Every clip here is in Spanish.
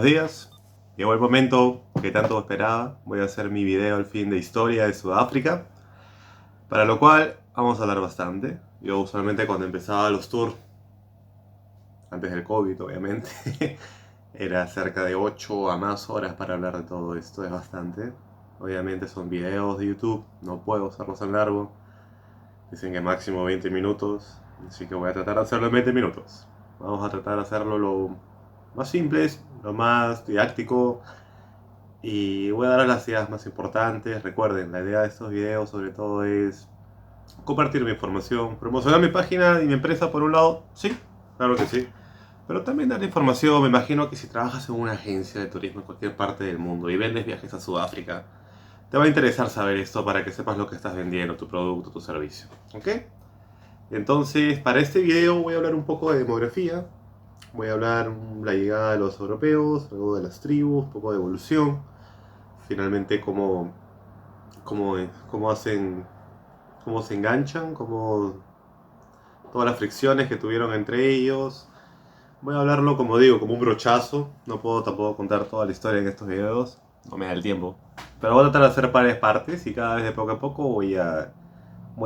días. Llegó el momento que tanto esperaba. Voy a hacer mi video al fin de historia de Sudáfrica, para lo cual vamos a hablar bastante. Yo usualmente cuando empezaba los tours, antes del COVID obviamente, era cerca de 8 a más horas para hablar de todo esto, es bastante. Obviamente son videos de YouTube, no puedo usarlos tan largo. Dicen que máximo 20 minutos, así que voy a tratar de hacerlo en 20 minutos. Vamos a tratar de hacerlo lo más simple, lo más didáctico, y voy a dar las ideas más importantes. Recuerden, la idea de estos videos sobre todo es compartir mi información, promocionar mi página y mi empresa por un lado, sí, claro que sí. Pero también dar información. Me imagino que si trabajas en una agencia de turismo en cualquier parte del mundo y vendes viajes a Sudáfrica, te va a interesar saber esto para que sepas lo que estás vendiendo, tu producto, tu servicio. ¿Ok? Entonces, para este video voy a hablar un poco de demografía. Voy a hablar la llegada de los europeos, luego de las tribus, un poco de evolución. Finalmente, cómo hacen, cómo se enganchan, todas las fricciones que tuvieron entre ellos. Voy a hablarlo, como digo, como un brochazo. No puedo tampoco contar toda la historia en estos videos, no me da el tiempo. Pero voy a tratar de hacer varias partes y cada vez de poco a poco voy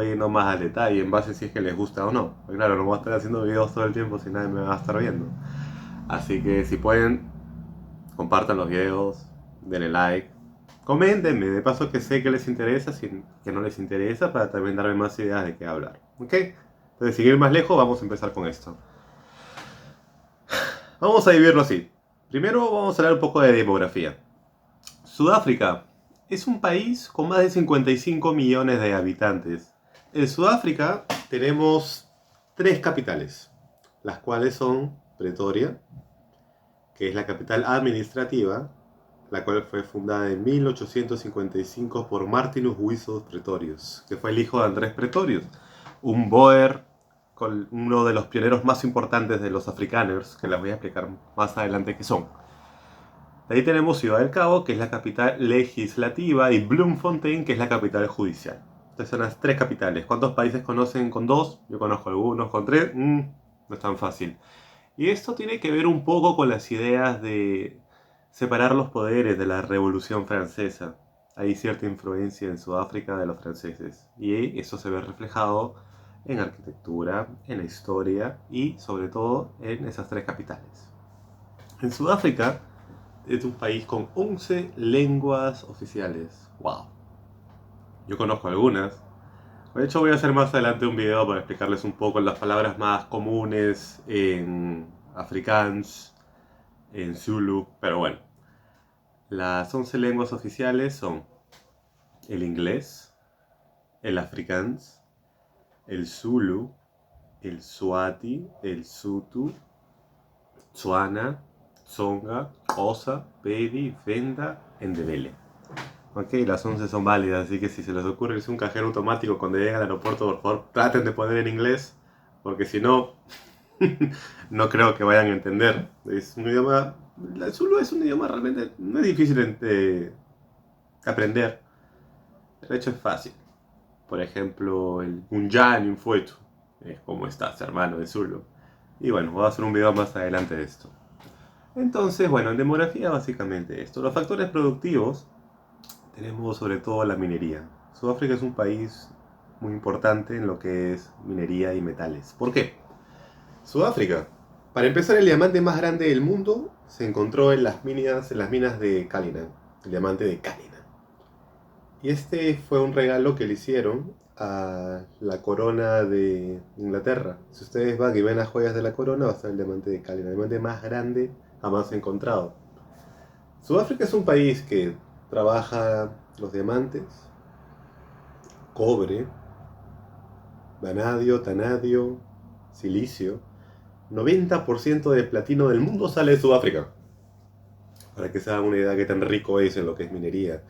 yendo más al detalle en base si es que les gusta o no. Porque claro, no voy a estar haciendo videos todo el tiempo si nadie me va a estar viendo. Así que si pueden, compartan los videos, denle like, coméntenme, de paso que sé que les interesa, si que no les interesa, para también darme más ideas de qué hablar. ¿Ok? Entonces, sin ir más lejos, vamos a empezar con esto. Vamos a dividirlo así. Primero vamos a hablar un poco de demografía. Sudáfrica es un país con más de 55 millones de habitantes. En Sudáfrica tenemos tres capitales, las cuales son Pretoria, que es la capital administrativa, la cual fue fundada en 1855 por Martinus Wiso Pretorius, que fue el hijo de Andrés Pretorius, un Boer, uno de los pioneros más importantes de los Afrikaners, que les voy a explicar más adelante qué son. De ahí tenemos Ciudad del Cabo, que es la capital legislativa, y Bloemfontein, que es la capital judicial. Estas son las tres capitales. ¿Cuántos países conocen con dos? Yo conozco algunos con tres. No es tan fácil. Y esto tiene que ver un poco con las ideas de separar los poderes de la Revolución Francesa. Hay cierta influencia en Sudáfrica de los franceses. Y eso se ve reflejado en arquitectura, en la historia y sobre todo en esas tres capitales. En Sudáfrica es un país con 11 lenguas oficiales. ¡Wow! Yo conozco algunas. De hecho, voy a hacer más adelante un video para explicarles un poco las palabras más comunes en Afrikaans, en Zulu, pero bueno. Las 11 lenguas oficiales son el inglés, el Afrikaans, el Zulu, el Swati, el Sutu, Tswana, Tsonga, Xhosa, Pedi, Venda, Ndebele. Ok, las 11 son válidas, así que si se les ocurre irse un cajero automático cuando lleguen al aeropuerto, por favor traten de poner en inglés, porque si no, no creo que vayan a entender. Es un idioma, el Zulu es un idioma realmente, no es difícil de aprender. De hecho es fácil. Por ejemplo, el Unjani Mfowethu es como estás, hermano, de Zulu. Y bueno, voy a hacer un video más adelante de esto. Entonces, bueno, en demografía básicamente esto. Los factores productivos tenemos sobre todo la minería. Sudáfrica es un país muy importante en lo que es minería y metales. ¿Por qué? Sudáfrica, para empezar, el diamante más grande del mundo se encontró en las minas de Cullinan, el diamante de Cullinan. Y este fue un regalo que le hicieron a la corona de Inglaterra. Si ustedes van y ven las joyas de la corona, va a estar el diamante de Cullinan, el diamante más grande jamás encontrado. Sudáfrica es un país que trabaja los diamantes, cobre, vanadio, tanadio, silicio. 90% del platino del mundo sale de Sudáfrica. Para que se hagan una idea de qué tan rico es en lo que es minería.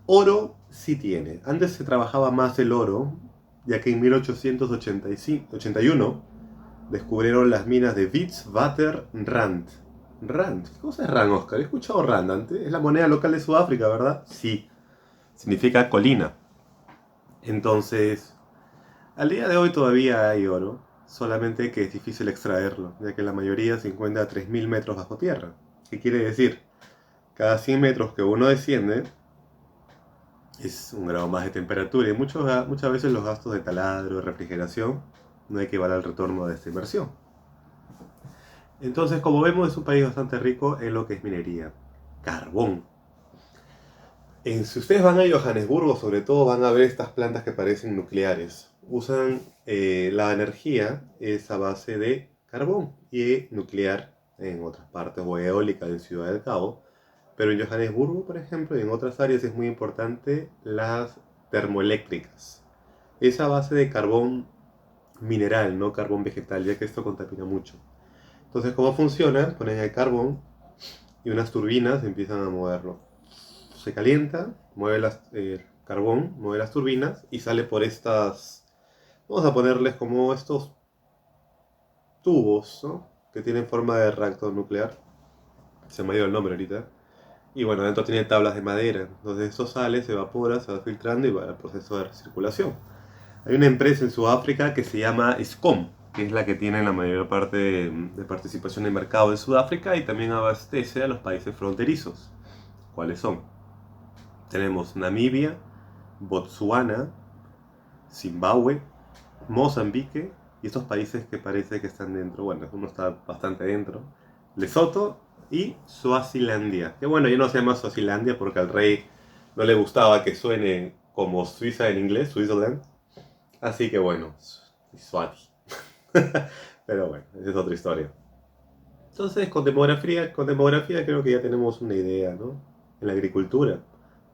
Oro sí tiene. Antes se trabajaba más el oro, ya que en 1881 descubrieron las minas de Witwatersrand. Rand, ¿qué cosa es Rand, Oscar? He escuchado Rand antes. Es la moneda local de Sudáfrica, ¿verdad? Sí. Significa colina. Entonces, al día de hoy todavía hay oro, solamente que es difícil extraerlo, ya que la mayoría se encuentra a 3000 metros bajo tierra. ¿Qué quiere decir? Cada 100 metros que uno desciende es un grado más de temperatura y muchas veces los gastos de taladro, refrigeración, no equivalen al retorno de esta inversión. Entonces, como vemos, es un país bastante rico en lo que es minería. Carbón. Si ustedes van a Johannesburgo, sobre todo, van a ver estas plantas que parecen nucleares. Usan la energía es a base de carbón y nuclear en otras partes, o eólica en Ciudad del Cabo. Pero en Johannesburgo, por ejemplo, y en otras áreas es muy importante las termoeléctricas. Es a base de carbón mineral, no carbón vegetal, ya que esto contamina mucho. Entonces, ¿cómo funciona? Ponen el carbón y unas turbinas empiezan a moverlo. Se calienta, mueve el carbón, mueve las turbinas y sale por estas, vamos a ponerles como estos tubos, ¿no? Que tienen forma de reactor nuclear. Se me ha ido el nombre ahorita. Y bueno, dentro tiene tablas de madera. Entonces eso sale, se evapora, se va filtrando y va al proceso de recirculación. Hay una empresa en Sudáfrica que se llama Eskom, que es la que tiene la mayor parte de participación en el mercado de Sudáfrica y también abastece a los países fronterizos. ¿Cuáles son? Tenemos Namibia, Botsuana, Zimbabue, Mozambique y estos países que parece que están dentro, bueno, uno está bastante dentro, Lesoto y Suazilandia. Que bueno, ya no se llama Suazilandia porque al rey no le gustaba que suene como Suiza en inglés, Switzerland. Así que bueno, Swati. Pero bueno, esa es otra historia. Entonces, con demografía creo que ya tenemos una idea, ¿no? En la agricultura,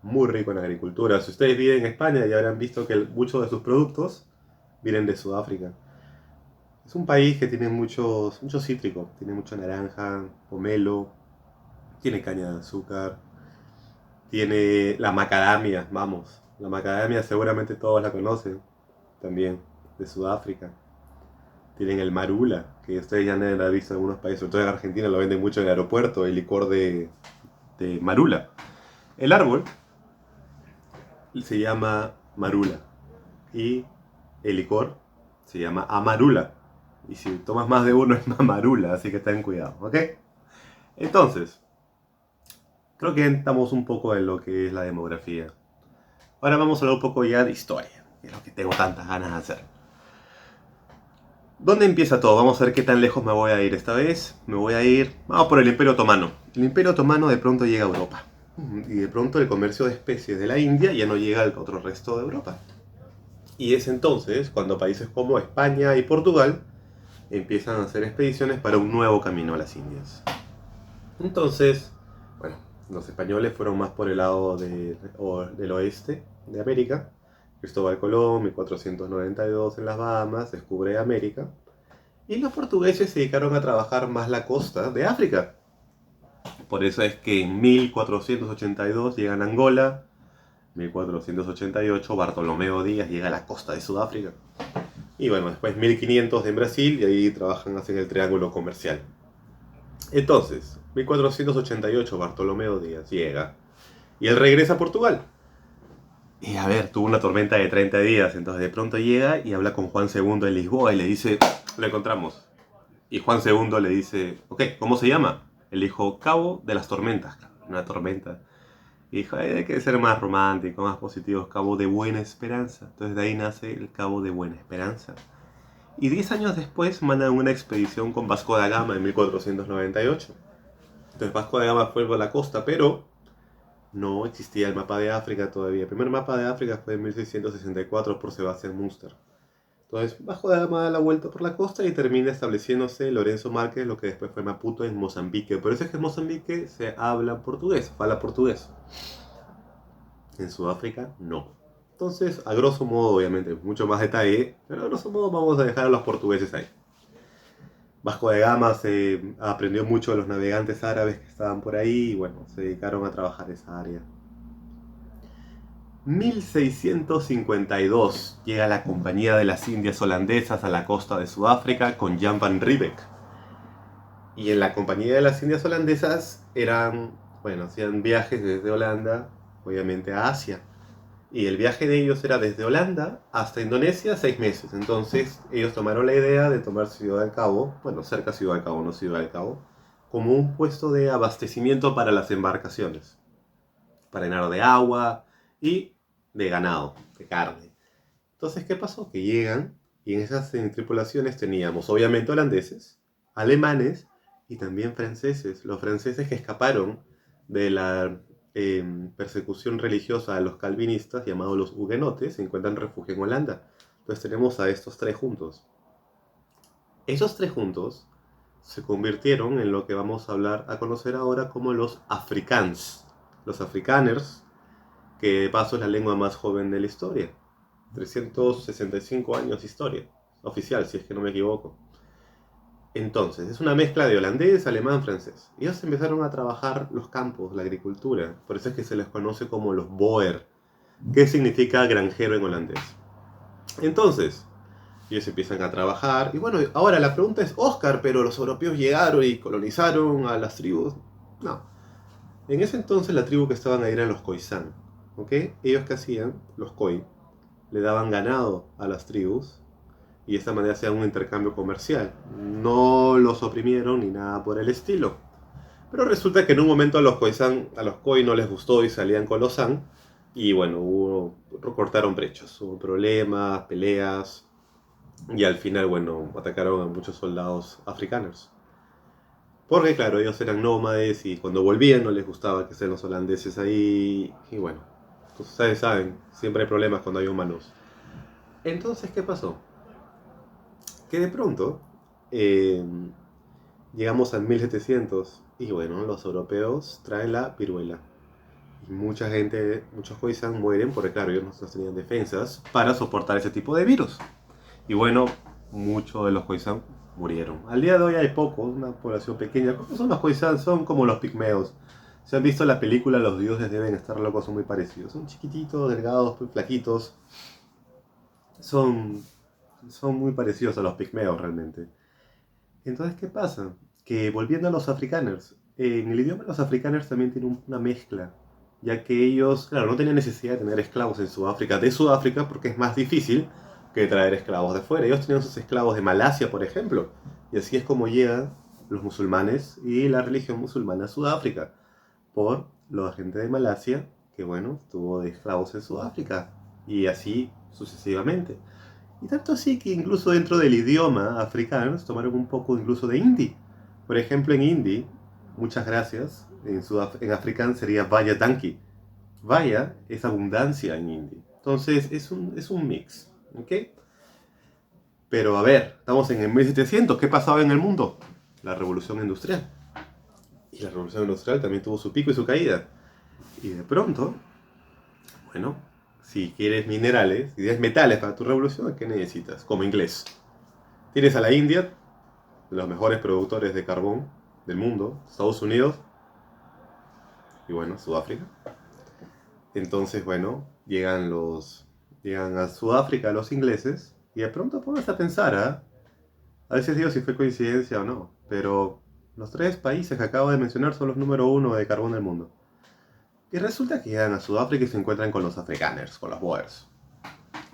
muy rico en agricultura. Si ustedes viven en España ya habrán visto que muchos de sus productos vienen de Sudáfrica. Es un país que tiene muchos cítricos, tiene mucha naranja, pomelo, tiene caña de azúcar, tiene la macadamia, vamos. La macadamia seguramente todos la conocen, también, de Sudáfrica. Tienen el marula, que ustedes ya han visto en algunos países, sobre todo en Argentina lo venden mucho en el aeropuerto, el licor de marula. El árbol se llama marula y el licor se llama amarula. Y si tomas más de uno es mamarula, así que ten cuidado, ¿ok? Entonces, creo que estamos un poco en lo que es la demografía. Ahora vamos a hablar un poco ya de historia, que es lo que tengo tantas ganas de hacer. ¿Dónde empieza todo? Vamos a ver qué tan lejos me voy a ir esta vez. Vamos por el Imperio Otomano. El Imperio Otomano de pronto llega a Europa. Y de pronto el comercio de especies de la India ya no llega al otro resto de Europa. Y es entonces cuando países como España y Portugal empiezan a hacer expediciones para un nuevo camino a las Indias. Entonces, bueno, los españoles fueron más por el lado del oeste de América. Cristóbal Colón, 1492 en las Bahamas, descubre América. Y los portugueses se dedicaron a trabajar más la costa de África. Por eso es que en 1482 llegan a Angola, 1488 Bartolomeo Díaz llega a la costa de Sudáfrica. Y bueno, después 1500 en Brasil y ahí trabajan, hacen el triángulo comercial. Entonces, 1488 Bartolomeo Díaz llega y él regresa a Portugal. Y a ver, tuvo una tormenta de 30 días, entonces de pronto llega y habla con Juan II en Lisboa y le dice, lo encontramos. Y Juan II le dice, ok, ¿cómo se llama? Él dijo, Cabo de las Tormentas, claro, una tormenta. Y dijo, hay que ser más romántico, más positivo, Cabo de Buena Esperanza. Entonces de ahí nace el Cabo de Buena Esperanza. Y 10 años después mandan una expedición con Vasco da Gama en 1498. Entonces Vasco da Gama fue por la costa, pero no existía el mapa de África todavía. El primer mapa de África fue en 1664 por Sebastián Münster. Entonces Vasco da Gama da la vuelta por la costa y termina estableciéndose Lorenzo Márquez, lo que después fue Maputo, en Mozambique. Por eso es que en Mozambique se habla portugués, fala portugués. En Sudáfrica no. Entonces, a grosso modo, obviamente, mucho más detalle, pero a grosso modo vamos a dejar a los portugueses ahí. Vasco da Gama se aprendió mucho de los navegantes árabes que estaban por ahí y bueno, se dedicaron a trabajar esa área. 1652 llega la Compañía de las Indias Holandesas a la costa de Sudáfrica con Jan van Riebeck. Y en la Compañía de las Indias Holandesas hacían viajes desde Holanda, obviamente a Asia. Y el viaje de ellos era desde Holanda hasta Indonesia 6 meses. Entonces ellos tomaron la idea de tomar Ciudad del Cabo, bueno, cerca de Ciudad del Cabo, no Ciudad del Cabo, como un puesto de abastecimiento para las embarcaciones, para llenar de agua y de ganado, de carne. Entonces, ¿qué pasó? Que llegan y en esas tripulaciones teníamos obviamente holandeses, alemanes y también franceses. Los franceses que escaparon de la persecución religiosa de los calvinistas, llamados los huguenotes, se encuentran refugio en Holanda. Entonces tenemos a estos tres juntos. Esos tres juntos se convirtieron en lo que vamos a conocer ahora como los Afrikaans. Los Afrikaners, que de paso es la lengua más joven de la historia. 365 años de historia oficial, si es que no me equivoco. Entonces, es una mezcla de holandés, alemán, francés. Ellos empezaron a trabajar los campos, la agricultura. Por eso es que se les conoce como los boer, que significa granjero en holandés. Entonces, ellos empiezan a trabajar. Y bueno, ahora la pregunta es, Oscar, pero los europeos llegaron y colonizaron a las tribus. No. En ese entonces la tribu que estaban ahí eran los Khoisan. ¿Ok? Ellos que hacían, los Khoi, le daban ganado a las tribus y de esta manera hacían un intercambio comercial. No los oprimieron ni nada por el estilo. Pero resulta que en un momento a los Khoi no les gustó y salían con los San. Y bueno, cortaron brechas, hubo problemas, peleas. Y al final, bueno, atacaron a muchos soldados africanos. Porque claro, ellos eran nómades y cuando volvían no les gustaba que estén los holandeses ahí. Y bueno, pues ustedes saben, siempre hay problemas cuando hay humanos. Entonces, ¿qué pasó? Que de pronto llegamos al 1700 y bueno, los europeos traen la viruela. Y mucha gente, muchos Khoisan mueren porque claro, ellos no tenían defensas para soportar ese tipo de virus. Y bueno, muchos de los Khoisan murieron. Al día de hoy hay pocos, una población pequeña. ¿Cómo son los Khoisan? Son como los pigmeos. Si han visto la película, los dioses deben estar locos, son muy parecidos. Son chiquititos, delgados, muy flaquitos. Son muy parecidos a los pigmeos realmente. Entonces, ¿qué pasa? Que volviendo a los afrikaners, en el idioma de los afrikaners también tiene una mezcla, ya que ellos, claro, no tenían necesidad de tener esclavos en Sudáfrica, porque es más difícil que traer esclavos de fuera. Ellos tenían sus esclavos de Malasia, por ejemplo, y así es como llegan los musulmanes y la religión musulmana a Sudáfrica, por la gente de Malasia, que bueno, estuvo de esclavos en Sudáfrica, y así sucesivamente. Y tanto así que incluso dentro del idioma africano tomaron un poco incluso de hindi. Por ejemplo, en hindi, muchas gracias, en africano sería Vaya Danki. Vaya es abundancia en hindi. Entonces es un mix. ¿Ok? Pero a ver, estamos en el 1700. ¿Qué pasaba en el mundo? La revolución industrial. Y la revolución industrial también tuvo su pico y su caída. Y de pronto, bueno, si quieres minerales, si quieres metales para tu revolución, ¿qué necesitas? Como inglés. Tienes a la India, de los mejores productores de carbón del mundo, Estados Unidos y bueno, Sudáfrica. Entonces, bueno, llegan a Sudáfrica los ingleses y de pronto pones a pensar, a veces digo si fue coincidencia o no, pero los tres países que acabo de mencionar son los número uno de carbón del mundo. Y resulta que llegan a Sudáfrica y se encuentran con los afrikaners, con los boers.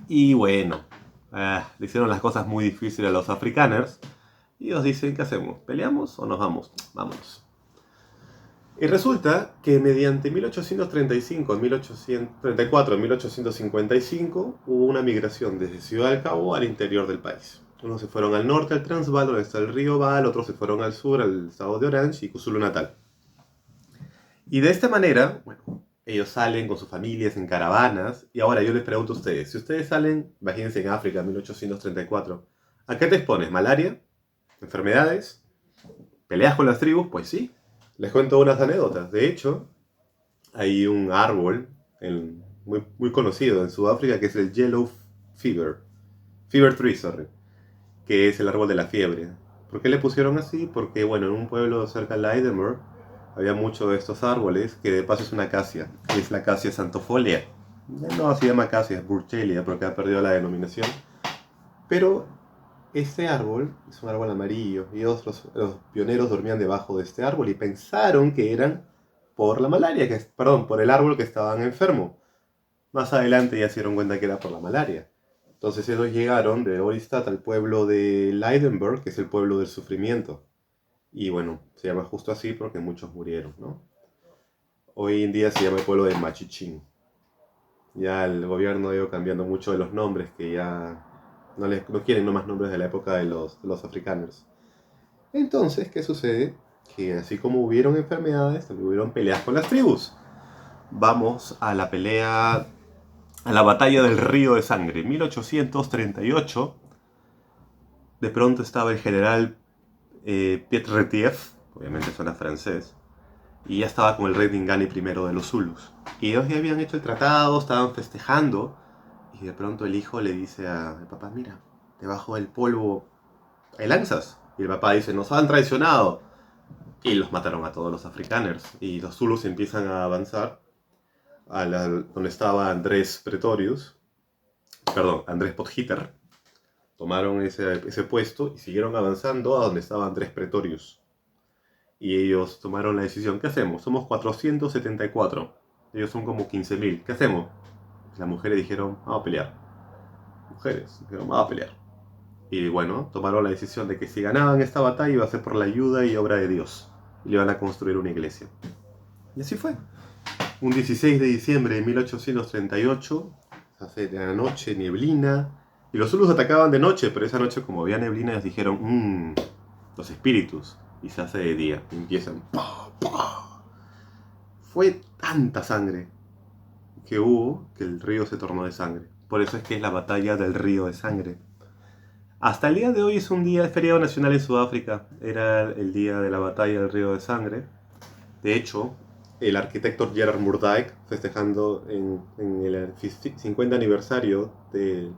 Y bueno, le hicieron las cosas muy difíciles a los afrikaners. Y ellos dicen, ¿qué hacemos? ¿Peleamos o nos vamos? Vámonos. Y resulta que mediante 1835, 1834, 1855 hubo una migración desde Ciudad del Cabo al interior del país. Unos se fueron al norte, al Transvaal, donde está el río Vaal, otros se fueron al sur, al estado de Orange y KwaZulu Natal. Y de esta manera, bueno, ellos salen con sus familias en caravanas. Y ahora yo les pregunto a ustedes, si ustedes salen, imagínense en África, 1834, ¿a qué te expones? ¿Malaria? ¿Enfermedades? ¿Peleas con las tribus? Pues sí. Les cuento unas anécdotas. De hecho, hay un árbol muy, muy conocido en Sudáfrica que es el Yellow Fever. Fever Tree, sorry. Que es el árbol de la fiebre. ¿Por qué le pusieron así? Porque, bueno, en un pueblo cerca de Leidenburg había muchos de estos árboles, que de paso es una acacia. Es la acacia santofolia. No se llama acacia, es burchelia, porque ha perdido la denominación. Pero este árbol es un árbol amarillo y los pioneros dormían debajo de este árbol y pensaron que eran por la malaria, por el árbol que estaban enfermos. Más adelante ya se dieron cuenta que era por la malaria. Entonces ellos llegaron de Oristad al pueblo de Leidenburg, que es el pueblo del sufrimiento. Y bueno, se llama justo así porque muchos murieron, ¿no? Hoy en día se llama el pueblo de Machichín. Ya el gobierno ha ido cambiando mucho de los nombres, que ya no quieren nomás nombres de la época de los africanos. Entonces, ¿qué sucede? Que así como hubieron enfermedades, también hubieron peleas con las tribus. Vamos a la pelea, a la batalla del Río de Sangre, 1838. De pronto estaba el general Piet Retief, obviamente suena francés, y ya estaba con el rey Dingani I de los Zulus. Y ellos ya habían hecho el tratado, estaban festejando, y de pronto el hijo le dice al papá, mira, debajo del polvo hay lanzas. Y el papá dice, nos han traicionado. Y los mataron a todos los afrikaners. Y los Zulus empiezan a avanzar donde estaba Andrés Pretorius, perdón, Andrés Podgíter. Tomaron ese puesto y siguieron avanzando a donde estaba Andrés Pretorius. Y ellos tomaron la decisión, ¿qué hacemos? Somos 474. Ellos son como 15.000. ¿Qué hacemos? Las mujeres dijeron, vamos a pelear. Mujeres dijeron, vamos a pelear. Y bueno, tomaron la decisión de que si ganaban esta batalla iba a ser por la ayuda y obra de Dios. Y le iban a construir una iglesia. Y así fue. Un 16 de diciembre de 1838, se hace de la noche, neblina. Y los Zulus atacaban de noche, pero esa noche como había neblina, les dijeron, los espíritus. Y se hace de día. Y empiezan, ¡pah, pah! Fue tanta sangre que hubo que el río se tornó de sangre. Por eso es que es la batalla del río de sangre. Hasta el día de hoy es un día de feriado nacional en Sudáfrica. Era el día de la batalla del río de sangre. De hecho, el arquitecto Gerard Moerdijk, festejando en el 50 aniversario de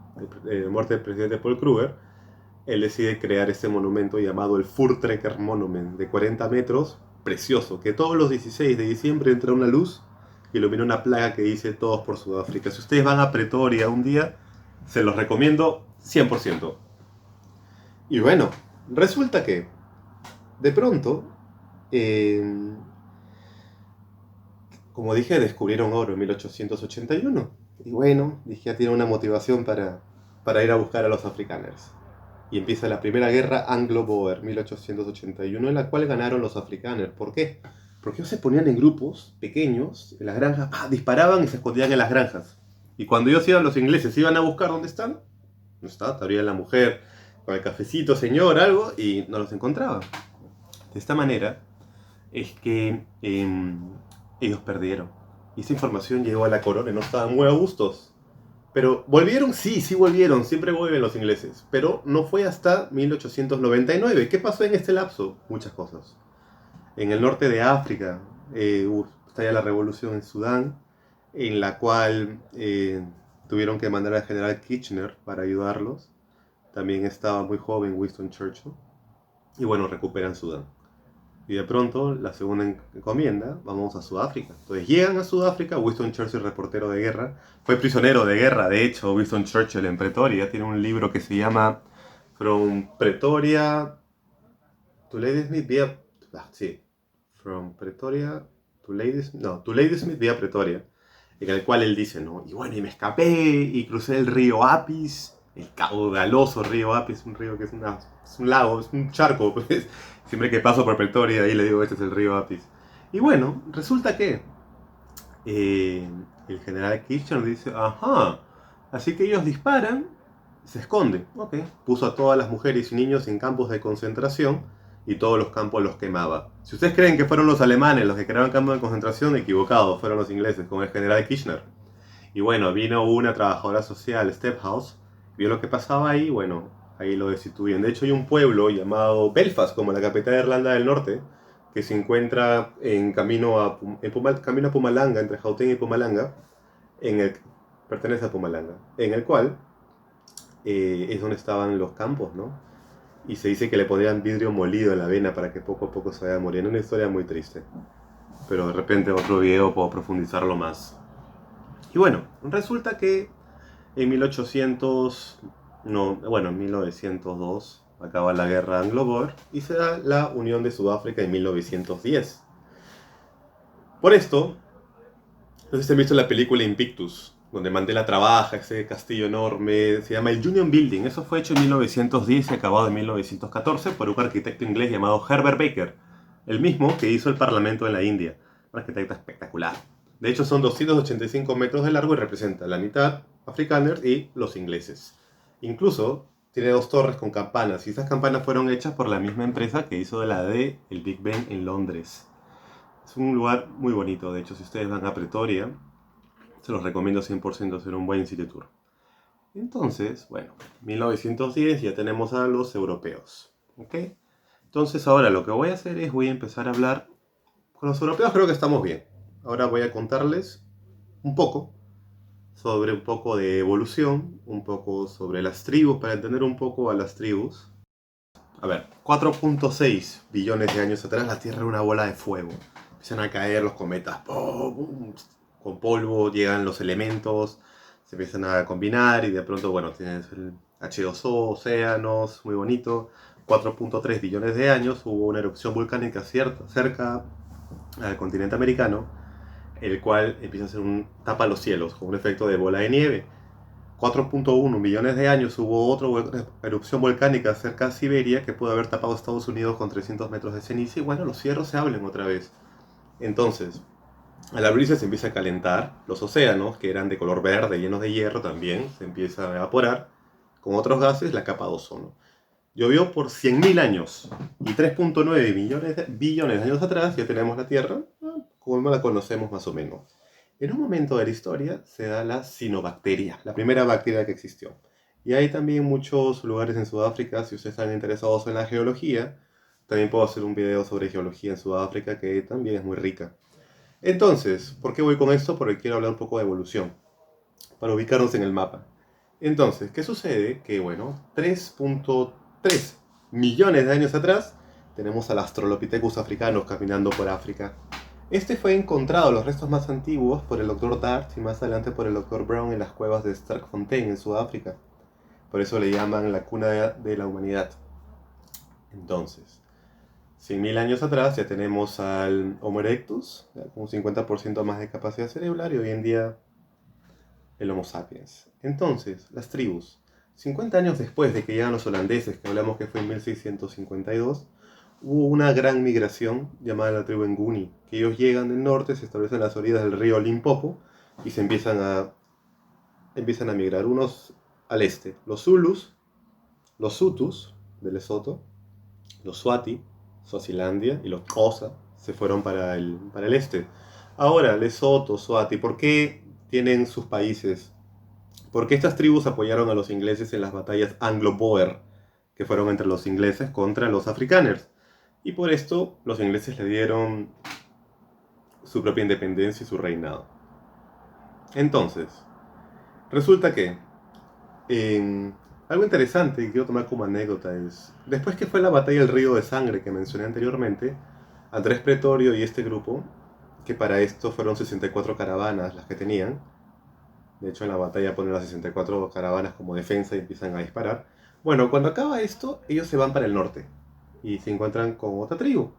la muerte del presidente Paul Kruger, él decide crear este monumento llamado el Voortrekker Monument, de 40 metros, precioso, que todos los 16 de diciembre entra una luz y ilumina una placa que dice Todos por Sudáfrica. Si ustedes van a Pretoria un día, se los recomiendo 100%. Y bueno, resulta que, de pronto, como dije, descubrieron oro en 1881. Y bueno, dije, ya tiene una motivación para ir a buscar a los afrikaners. Y empieza la primera guerra Anglo-Boer, 1881, en la cual ganaron los afrikaners. ¿Por qué? Porque ellos se ponían en grupos pequeños, en las granjas, disparaban y se escondían en las granjas. Y cuando ellos iban, los ingleses iban a buscar dónde están, no está, todavía la mujer con el cafecito, señor, algo, y no los encontraban. De esta manera es que ellos perdieron. Y esa información llegó a la corona y no estaban muy a gustos. Pero ¿volvieron? Sí volvieron. Siempre vuelven los ingleses. Pero no fue hasta 1899. ¿Qué pasó en este lapso? Muchas cosas. En el norte de África está ya la revolución en Sudán, en la cual tuvieron que mandar al general Kitchener para ayudarlos. También estaba muy joven Winston Churchill. Y bueno, recuperan Sudán. Y de pronto, la segunda encomienda, vamos a Sudáfrica. Entonces llegan a Sudáfrica, Winston Churchill, reportero de guerra, fue prisionero de guerra, de hecho, Winston Churchill en Pretoria, tiene un libro que se llama From Pretoria to Ladysmith via... sí, From Pretoria to Ladysmith via Pretoria, en el cual él dice, ¿no? Y bueno, y me escapé y crucé el río Apis, el caudaloso río Apis, un río que es un lago, es un charco, pues. Siempre que paso por Pretoria, ahí le digo, este es el río Apis. Y bueno, resulta que el general Kitchener dice, ajá, así que ellos disparan, se esconden. Ok, puso a todas las mujeres y niños en campos de concentración y todos los campos los quemaba. Si ustedes creen que fueron los alemanes los que crearon campos de concentración, equivocados, fueron los ingleses con el general Kitchener. Y bueno, vino una trabajadora social, Stephouse, vio lo que pasaba ahí, bueno, ahí lo destituyen. De hecho, hay un pueblo llamado Belfast, como la capital de Irlanda del Norte, que se encuentra en camino a Pumalanga, entre Gauteng y Pumalanga, pertenece a Pumalanga, en el cual es donde estaban los campos, ¿no? Y se dice que le ponían vidrio molido en la vena para que poco a poco se vaya muriendo. Una historia muy triste. Pero de repente otro video puedo profundizarlo más. Y bueno, resulta que en 1902 acaba la guerra Anglo-Boer y se da la unión de Sudáfrica en 1910. Por esto, no sé si han visto la película Invictus. donde Mandela trabaja, ese castillo enorme, se llama el Union Building. Eso fue hecho en 1910 y acabado en 1914 por un arquitecto inglés llamado Herbert Baker, el mismo que hizo el Parlamento en la India. Un arquitecto espectacular. De hecho, son 285 metros de largo y representa la mitad afrikaners y los ingleses. Incluso tiene dos torres con campanas, y esas campanas fueron hechas por la misma empresa que hizo la de el Big Ben en Londres. Es un lugar muy bonito, de hecho, si ustedes van a Pretoria, se los recomiendo 100% hacer un buen city tour. Entonces, bueno, 1910 ya tenemos a los europeos, ¿ok? Entonces ahora lo que voy a hacer es voy a empezar a hablar. Con los europeos creo que estamos bien. Ahora voy a contarles un poco sobre un poco de evolución, un poco sobre las tribus, para entender un poco a las tribus. A ver, 4.6 billones de años atrás la Tierra era una bola de fuego. Empiezan a caer los cometas, ¡pum! ¡Pum! Con polvo llegan los elementos, se empiezan a combinar y de pronto, bueno, tienes el H2O, océanos, muy bonito. 4.3 billones de años hubo una erupción volcánica cerca al continente americano, el cual empieza a hacer un tapa los cielos con un efecto de bola de nieve. 4.1 millones de años hubo otra erupción volcánica cerca de Siberia que pudo haber tapado a Estados Unidos con 300 metros de ceniza y bueno, los cierros se abren otra vez. Entonces, al abrirse se empieza a calentar, los océanos, que eran de color verde, llenos de hierro, también se empieza a evaporar, con otros gases, la capa de ozono. Llovió por 100.000 años y 3.9 billones de años atrás ya tenemos la Tierra, como la conocemos más o menos. En un momento de la historia se da la cianobacteria, la primera bacteria que existió. Y hay también muchos lugares en Sudáfrica, si ustedes están interesados en la geología, también puedo hacer un video sobre geología en Sudáfrica que también es muy rica. Entonces, ¿por qué voy con esto? Porque quiero hablar un poco de evolución, para ubicarnos en el mapa. Entonces, ¿qué sucede? Que, bueno, 3.3 millones de años atrás, tenemos al Australopithecus africanos caminando por África. Este fue encontrado, los restos más antiguos, por el Dr. Dart y más adelante por el Dr. Brown en las cuevas de Sterkfontein, en Sudáfrica. Por eso le llaman la cuna de la humanidad. Entonces, 100.000 años atrás ya tenemos al Homo erectus, con un 50% más de capacidad cerebral, y hoy en día el Homo sapiens. Entonces, las tribus. 50 años después de que llegan los holandeses, que hablamos que fue en 1652, hubo una gran migración llamada la tribu Nguni, que ellos llegan del norte, se establecen en las orillas del río Limpopo y se empiezan a migrar unos al este. Los Zulus, los Hutus de Lesoto, los Swati, Suazilandia, y los Xhosa se fueron para el este. Ahora, Lesoto, Swati, ¿por qué tienen sus países? Porque estas tribus apoyaron a los ingleses en las batallas Anglo-Boer, que fueron entre los ingleses contra los afrikaners. Y por esto los ingleses le dieron su propia independencia y su reinado. Entonces, resulta que algo interesante que quiero tomar como anécdota es, después que fue la batalla del Río de Sangre que mencioné anteriormente, Andrés Pretorio y este grupo, que para esto fueron 64 caravanas las que tenían, de hecho en la batalla ponen las 64 caravanas como defensa y empiezan a disparar. Bueno, cuando acaba esto, ellos se van para el norte y se encuentran con otra tribu,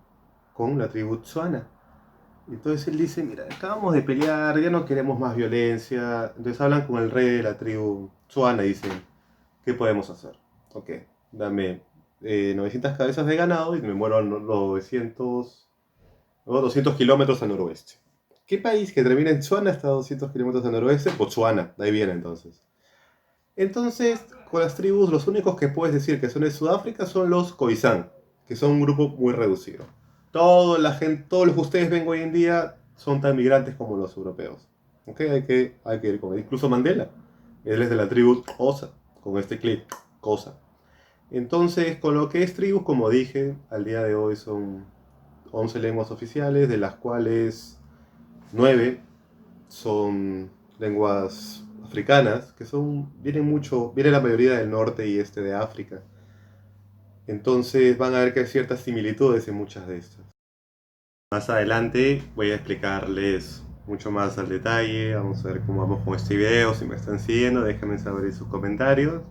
con la tribu Tswana. Entonces él dice, mira, acabamos de pelear, ya no queremos más violencia. Entonces hablan con el rey de la tribu Tswana y dicen, ¿qué podemos hacer? Ok, dame 900 cabezas de ganado y me muero a 200 kilómetros al noroeste. ¿Qué país que termina en Tswana está a 200 kilómetros al noroeste? Botswana, de ahí viene entonces. Entonces, con las tribus, los únicos que puedes decir que son de Sudáfrica son los Khoisan, que son un grupo muy reducido. Todos los que ustedes ven hoy en día son tan migrantes como los europeos. ¿Okay? Hay que ir con él. Incluso Mandela, él es de la tribu Xhosa, con este clip, Xhosa. Entonces, con lo que es tribus, como dije, al día de hoy son 11 lenguas oficiales, de las cuales 9 son lenguas africanas, que viene la mayoría del norte y este de África. Entonces van a ver que hay ciertas similitudes en muchas de estas. Más adelante voy a explicarles mucho más al detalle, vamos a ver cómo vamos con este video, si me están siguiendo, déjenme saber en sus comentarios.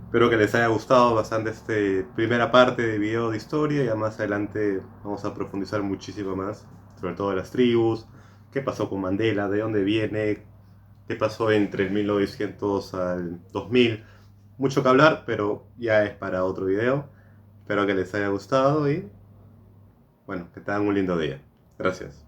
Espero que les haya gustado bastante esta primera parte de video de historia, y más adelante vamos a profundizar muchísimo más, sobre todo de las tribus, qué pasó con Mandela, de dónde viene, qué pasó entre el 1900 al 2000. Mucho que hablar, pero ya es para otro video. Espero que les haya gustado y bueno, que tengan un lindo día. Gracias.